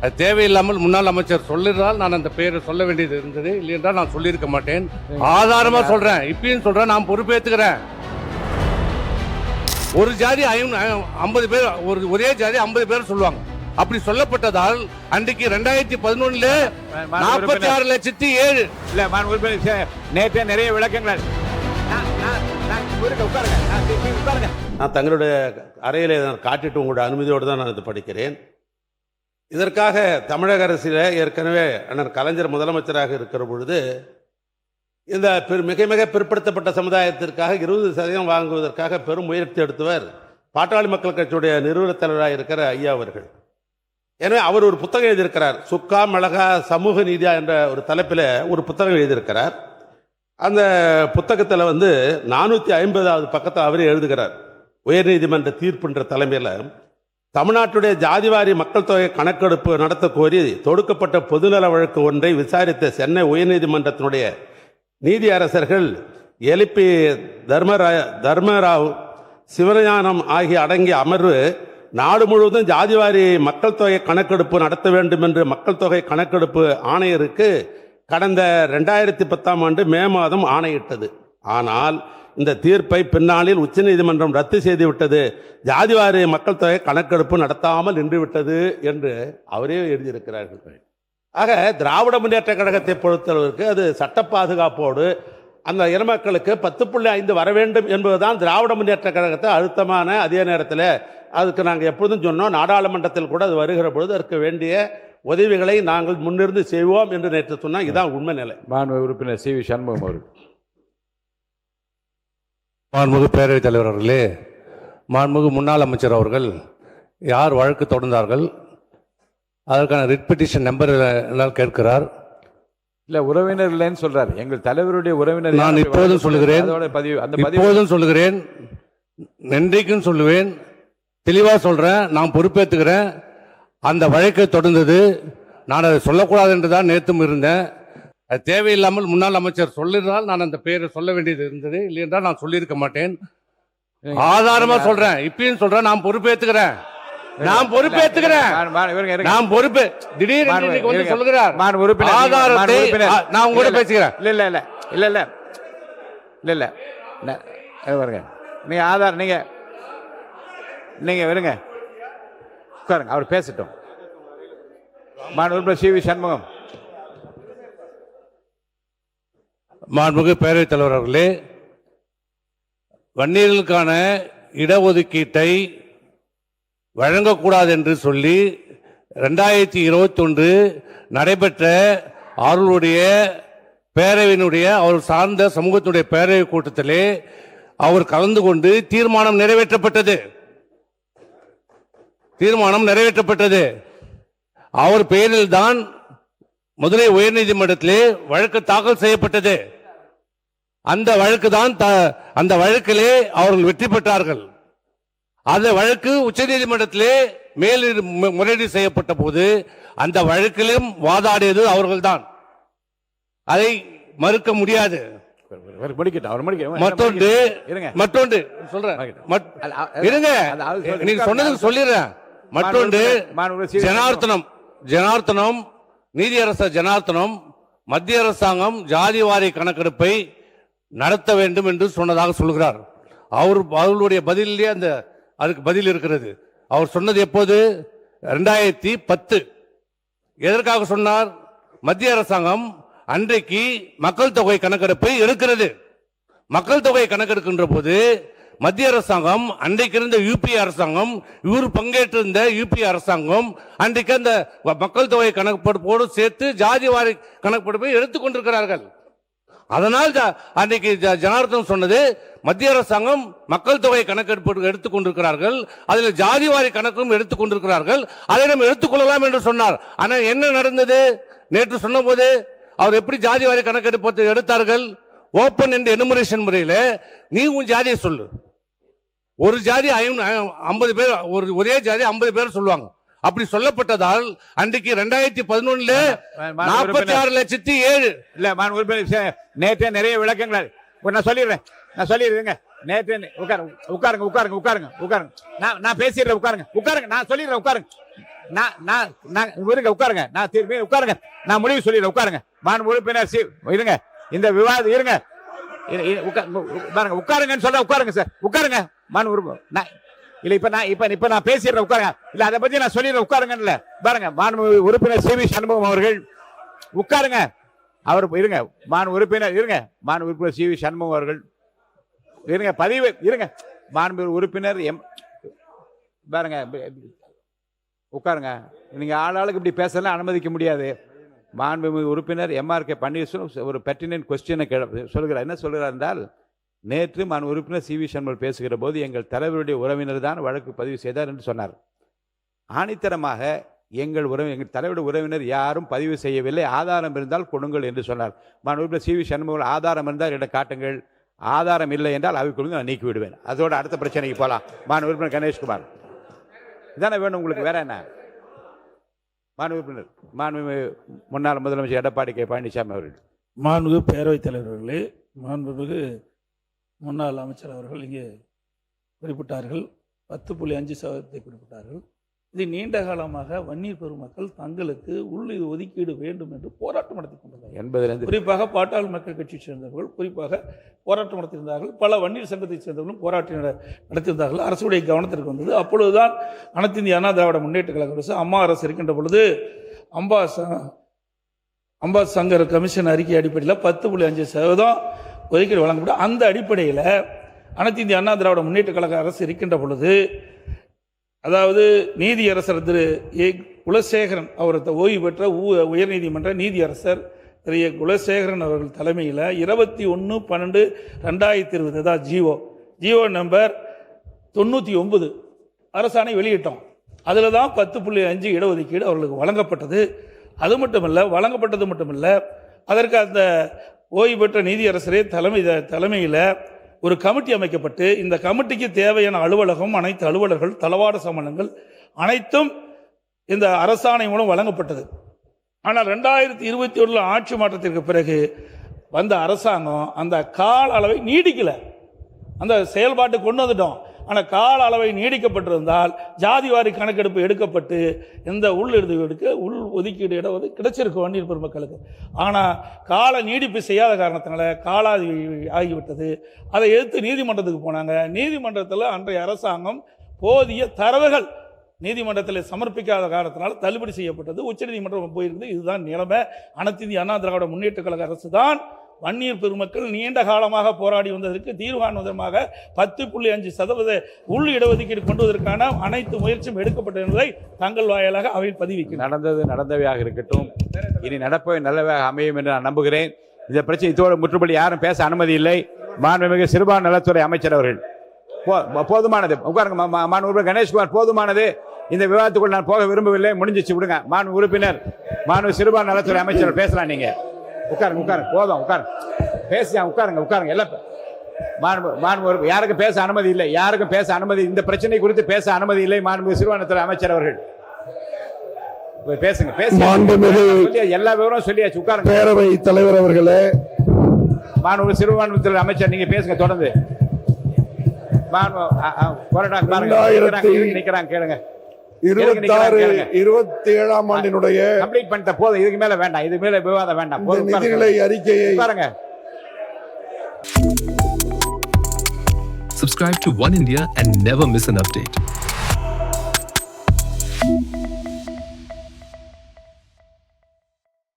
அது தேவையில்லாமல் முன்னாள் அமைச்சர் சொல்லிருந்தால் நான் அந்த பெயரை சொல்ல வேண்டியது இருந்தது, இல்லை என்றால் நான் சொல்லியிருக்க மாட்டேன். ஆதாரமா சொல்றேன், இப்பயும் சொல்றேன், நான் பொறுப்பேற்றுக்கிறேன். ஒரு ஜாதி 50 பேர், ஒரே ஜாதி 50 பேர் சொல்லுவாங்க. அப்படி சொல்லப்பட்டதால் அன்றைக்கு 2011 46,07,000 இல்ல நேற்றே நிறைய விளக்கங்கள். நான் தங்களுடைய அறையிலே காட்டிட்டு உங்களுடைய அனுமதியோடு தான் நான் இது படிக்கிறேன். இதற்காக தமிழக அரசில் ஏற்கனவே அண்ணன் கலைஞர் முதலமைச்சராக இருக்கிற பொழுது இந்த மிக மிக பிற்படுத்தப்பட்ட சமுதாயத்திற்காக 20% வாங்குவதற்காக பெரும் முயற்சி எடுத்தவர் பாட்டாளி மக்கள் கட்சியுடைய நிறுவனத் தலைவராக இருக்கிற ஐயா அவர்கள். எனவே அவர் ஒரு புத்தகம் எழுதியிருக்கிறார், சுக்கா மிளகா சமூக நீதியா என்ற ஒரு தலைப்பில் ஒரு புத்தகம் எழுதியிருக்கிறார். அந்த புத்தகத்தில் 450வது பக்கத்தில் அவரே எழுதுகிறார். உயர்நீதிமன்ற தீர்ப்புன்ற தலைமையில் தமிழ்நாட்டுடைய ஜாதிவாரி மக்கள் தொகை கணக்கெடுப்பு நடத்த கோரி தொடுக்கப்பட்ட பொதுநல வழக்கு ஒன்றை விசாரித்த சென்னை உயர்நீதிமன்றத்தினுடைய நீதியரசர்கள் எலிபி தர்மராவ் சிவஞானம் ஆகிய அடங்கிய அமர்வு நாடு முழுவதும் ஜாதிவாரி மக்கள் தொகை கணக்கெடுப்பு நடத்த வேண்டும் என்று மக்கள் தொகை கணக்கெடுப்பு ஆணையருக்கு கடந்த 2010 மே மாதம் ஆணையிட்டது. ஆனால் இந்த தீர்ப்பை பின்னாளில் உச்சநீதிமன்றம் ரத்து செய்துவிட்டது, ஜாதிவாரி மக்கள் தொகை கணக்கெடுப்பு நடத்தாமல் நின்றுவிட்டது என்று அவரே எழுதியிருக்கிறார்கள். ஆக திராவிட முன்னேற்ற கழகத்தை பொறுத்தளவிற்கு அது சட்ட பாதுகாப்போடு அந்த இனமக்களுக்கு 10.5 வர வேண்டும் என்பதுதான் திராவிட முன்னேற்ற கழகத்தை அழுத்தமான, அதே நேரத்தில் அதுக்கு நாங்கள் எப்பொழுதும் சொன்னோம், நாடாளுமன்றத்தில் கூட அது வருகிற பொழுது அதற்கு வேண்டிய உதவிகளை நாங்கள் முன்னிருந்து செய்வோம் என்று நேற்று சொன்னால் இதுதான் உண்மை நிலை. மாண்புமிகு உறுப்பினர் சி வி சண்முகம் அவர்கள். மாண்புமிகு பேரவைத் தலைவர் அவர்களே, மாண்புமிகு முன்னாள் அமைச்சர் அவர்கள் யார் வழக்கு தொடர்ந்தார்கள், அதற்கான ரிட் பெட்டிஷன் நம்பர் எல்லாம் கேட்கிறார். இல்ல உறவினர் இல்லைன்னு சொல்றாரு. எங்கள் தலைவருடைய உறவினர் நான் இப்போதும் சொல்லுகிறேன், இப்போதும் சொல்லுகிறேன், நன்றிக்கும் சொல்லுவேன், தெளிவாக சொல்றேன், நான் பொறுப்பேற்றுக்கிறேன். அந்த வழக்கை தொடர்ந்தது, நான் அதை சொல்லக்கூடாது என்று தான் நேற்றும் இருந்தேன். அது தேவையில்லாமல் முன்னாள் அமைச்சர் சொல்லிருந்தால் நான் அந்த பெயரை சொல்ல வேண்டியது இருந்தது, இல்லை என்றால் நான் சொல்லியிருக்க மாட்டேன். ஆதாரமா சொல்றேன், இப்பயும் சொல்றேன், நான் பொறுப்பேற்றுக்கிறேன். நான் பொறுப்பேற்றுக்கிறேன். நான் பொறுப்பு திடீர்னு சொல்லுகிறார் ஆதாரத்தை நான் உங்களோட பேசுகிறேன். இல்ல இல்ல இல்ல இல்ல இல்ல இல்ல இல்ல வருங்க. நீங்க ஆதார் நீங்க வருங்க, உட்காருங்க, அவர் பேசட்டும். மாண்புமிகு சி வி சண்முகம். மாண்புமிகு பேரவைத் தலைவர் அவர்களே, வன்னியர்களுக்கான இடஒதுக்கீட்டை வழங்கக்கூடாது என்று சொல்லி 2021 நடைபெற்ற அவர்களுடைய பேரவையினுடைய அவர் சார்ந்த சமூகத்தினுடைய பேரவை கூட்டத்திலே அவர் கலந்து கொண்டு தீர்மானம் நிறைவேற்றப்பட்டது. அவர் பெயரில் தான் மதுரை உயர்நீதிமன்றத்திலே வழக்கு தாக்கல் செய்யப்பட்டது. அந்த வழக்கிலே அவர்கள் வெற்றி பெற்றார்கள். அந்த வழக்கு உச்சநீதிமன்றத்திலே முறையீடு செய்யப்பட்ட போது அந்த வழக்கிலும் வாதாடியது அவர்கள்தான். அதை மறுக்க முடியாது. மற்றொன்று சொல்றேன், நீங்க சொன்னதுக்கு சொல்லிடுறேன். மற்றொன்று ஜனார்த்தனம் நீதியரசர் ஜனார்த்தனம் மத்திய அரசாங்கம் ஜாதிவாரி கணக்கெடுப்பை நடத்த வேண்டும் என்று சொன்னதாக சொல்கிறார். அவர்களுடைய பதிலே அதுக்கு பதில் இருக்கிறது. அவர் சொன்னது எப்போது? 2010. எதற்காக சொன்னார்? மத்திய அரசாங்கம் அன்றைக்கு மக்கள் தொகை கணக்கெடுப்பை எடுக்கிறது. மக்கள் தொகை கணக்கெடுக்கின்ற போது மத்திய அரசாங்கம், அன்றைக்கு இருந்த யூபி அரசாங்கம், இவர் பங்கேற்றிருந்த யூபி அரசாங்கம் அன்றைக்கு அந்த மக்கள் தொகை கணக்கெடுப்போடு சேர்த்து ஜாதிவாரி கணக்கெடுப்பை எடுத்துக்கொண்டிருக்கிறார்கள். அதனால் அன்றைக்கு ஜனார்த்தனம் சொன்னது, மத்திய அரசாங்கம் மக்கள் தொகை கணக்கெடுப்பு எடுத்துக்கொண்டிருக்கிறார்கள், அதில் ஜாதிவாரி கணக்கும் எடுத்துக்கொண்டிருக்கிறார்கள், அதை நம்ம எடுத்துக்கொள்ளலாம் என்று சொன்னார். ஆனால் என்ன நடந்தது? நேற்று சொன்ன போது அவர் எப்படி ஜாதிவாரி கணக்கெடுப்பு எடுத்தார்கள்? ஓபன் என்ற எனுமரேஷன் முறையில் நீ உன் ஜாதியை சொல்லு. ஒரு ஜாதி 50 பேர், ஒரே ஜாதி 50 பேர் சொல்லுவாங்க. அப்படி சொல்லப்பட்டதால் அன்றைக்கு 2011 46,07,000 இல்ல நேற்றே நிறைய விளக்கங்கள் நான் சொல்லிடுறேங்க. நேற்று உட்காருங்க. நான் பேசிடுறேன், உட்காருங்க. நான் சொல்லிடுறேன், இருங்க உட்காருங்க. நான் திரும்பி உட்காருங்க. நான் முடிவு சொல்லிடுறேன். உட்காருங்க. மாண்பு உறுப்பினர் இருங்க. இந்த விவாதம் இருங்க. பாருங்க உட்காருங்கன்னு சொல்ல உட்காருங்க சார். உட்காருங்க. மாண்பு உறுப்பினர் இல்ல இப்ப நான் பேசிடுறேன். உட்காருங்க. இல்ல அதை பத்தி நான் சொல்லிடுறேன். உட்காருங்க. பாருங்க மாண்பு உறுப்பினர் சி வி சண்முகம் அவர்கள் உட்காருங்க. அவர் இருங்க. மாண்பு உறுப்பினர் இருங்க. மாண்பு உறுப்பினர் சி வி சண்முகம் அவர்கள் இருங்க. பதிவு இருங்க. மாண்பு உறுப்பினர் பாருங்க உட்காருங்க. நீங்க ஆளாளுக்கு இப்படி பேசலாம் அனுமதிக்க முடியாது. மாண்புமிகு உறுப்பினர் எம்ஆர்கே பன்னீர்செல்வம் ஒரு பெர்டினன்ட் கொஸ்டினை சொல்கிறார். என்ன சொல்கிறார் என்றால், நேற்று மாண்பு உறுப்பினர் சி வி சண்முகம் பேசுகிற போது எங்கள் தலைவருடைய உறவினர் தான் வழக்கு பதிவு செய்தார் என்று சொன்னார். ஆணித்தரமாக எங்கள் தலைவருடைய உறவினர் யாரும் பதிவு செய்யவில்லை, ஆதாரம் இருந்தால் கொடுங்கள் என்று சொன்னார். மாண்பு உறுப்பினர் சி வி சண்முகம் ஆதாரம் இருந்தால் இடம் காட்டுங்கள், ஆதாரம் இல்லை என்றால் அவை கொடுங்க, நான் நீக்கி விடுவேன். அதோட அடுத்த பிரச்சனைக்கு போகலாம். மாண்பு உறுப்பினர் கணேஷ்குமார் இதானே வேணும் உங்களுக்கு, வேற என்ன? மாண்பு உறுப்பினர் மாண்பு முன்னாள் முதலமைச்சர் எடப்பாடி கே பழனிசாமி அவர்கள். மாண்புமிகு பேரவைத் தலைவர்களே, மாண்புமிகு முன்னாள் அமைச்சர் அவர்கள் இங்கே குறிப்பிட்டார்கள், 10.5% குறிப்பிட்டார்கள். இது நீண்ட காலமாக வன்னியர் பெருமக்கள் தங்களுக்கு உள் ஒதுக்கீடு வேண்டும் என்று போராட்டம் நடத்தி கொண்டிருந்தார்கள். குறிப்பாக பாட்டாளி மக்கள் கட்சியை சேர்ந்தவர்கள் குறிப்பாக போராட்டம் நடத்தியிருந்தார்கள். பல வன்னியர் சங்கத்தை சேர்ந்தவர்களும் போராட்டம் நடத்தியிருந்தார்கள். அரசுடைய கவனத்திற்கு வந்தது. அப்பொழுதுதான் அனைத்து இந்திய அண்ணா திராவிட முன்னேற்ற கழக அரசு, அம்மா அரசு இருக்கின்ற பொழுது அம்பா சங்கர் கமிஷன் அறிக்கை அடிப்படையில் 10.5% ஒதுக்கீடு வழங்கப்படும். அந்த அடிப்படையில் அனைத்து இந்திய அண்ணா திராவிட முன்னேற்ற கழக அரசு இருக்கின்ற பொழுது, அதாவது நீதியரசர் திரு ஏ குலசேகரன் அவர் ஓய்வு பெற்ற உயர்நீதிமன்ற நீதியரசர் திரு ஏ குலசேகரன் அவர்கள் தலைமையில் 21/12/2020 தான் ஜிஓ நம்பர் 99 அரசாணை வெளியிட்டோம். அதில் தான் 10.5 இடஒதுக்கீடு அவர்களுக்கு வழங்கப்பட்டது. அது மட்டுமல்ல, வழங்கப்பட்டது மட்டுமல்ல, அதற்கு அந்த ஓய்வு பெற்ற நீதியரசரே தலைமையில் ஒரு கமிட்டி அமைக்கப்பட்டு, இந்த கமிட்டிக்கு தேவையான அலுவலகம், அனைத்து அலுவலர்கள், தளவாட சாமான்கள் அனைத்தும் இந்த அரசாணை மூலம் வழங்கப்பட்டது. ஆனால் 2021 ஆட்சி மாற்றத்திற்கு பிறகு வந்த அரசாங்கம் அந்த கால அளவை நீடிக்கல. அந்த செயல்பாட்டை கொண்டு வந்துட்டோம். ஆனால் கால அளவை நீடிக்கப்பட்டிருந்தால் ஜாதிவாரி கணக்கெடுப்பு எடுக்கப்பட்டு இந்த உள் ஒதுக்கீடு இடம் கிடைச்சிருக்கு வன்னியர் பெருமக்களுக்கு. ஆனால் கால நீடிப்பு செய்யாத காரணத்தினால காலாதி ஆகிவிட்டது. அதை எதிர்த்து நீதிமன்றத்துக்கு போனாங்க. நீதிமன்றத்தில் அன்றைய அரசாங்கம் போதிய தரவுகள் நீதிமன்றத்தில் சமர்ப்பிக்காத காரணத்தினால தள்ளுபடி செய்யப்பட்டது. உச்சநீதிமன்றம் போயிருக்குது. இதுதான் நிலைமை. அனைத்து இந்திய அண்ணா திராவிட முன்னேற்ற கழக அரசு தான் வன்னியர் பெருமக்கள் நீண்ட காலமாக போராடி வந்ததற்கு தீர்வு காணுவதற்காக 10.5% உள் இடஒதுக்கீடு கொண்டுவதற்கான அனைத்து முயற்சியும் எடுக்கப்பட்டது என்பதை தங்கள் வாயிலாக அவையில் பதிவிக்கும். நடந்தவையாக இருக்கட்டும், இனி நடப்பவை நல்லவையாக அமையும் என்று நான் நம்புகிறேன். இந்த பிரச்சனை இதோடு முற்றுப்படி யாரும் பேச அனுமதி இல்லை. மாண்புமிகு சிறுபான்மை நலத்துறை அமைச்சர் அவர்கள் போதுமானது. உட்காருங்க. மாண்பு உறுப்பினர் கணேஷ்குமார் போதுமானது. இந்த விவாதத்துக்குள் நான் போக விரும்பவில்லை. முடிஞ்சிச்சு, விடுங்க. மாண்பு உறுப்பினர் சிறுபான்மை நலத்துறை அமைச்சர் பேசலாம். நீங்க உட்காருங்க. போதும், உட்காருங்க. பேசியா உட்காருங்க. எல்லாம் மாண்பு யாருக்கும் பேச அனுமதி இல்லை. இந்த பிரச்சனை குறித்து பேச அனுமதி இல்லை. மாண்பு சிறுபான்மைத்துறை அமைச்சர் அவர்கள் பேசுங்க. எல்லா விவரம் சொல்லியாச்சு. உட்காருங்க. பேரவை தலைவர் அவர்களே, மாண்பு சிறுபான்மைத்துறை அமைச்சர் நீங்க பேசுங்க தொடர்ந்து. நிக்கிறாங்க, கேளுங்க. 26-27 ஆண்டினுடைய கம்ப்ளீட் பண்ணிட்ட போதும். இதுக்கு மேல வேண்டாம். இது மேல விவாதம் வேண்டாம். நிதிநிலை அறிக்கையை பாருங்க. Subscribe to One India and never miss an update.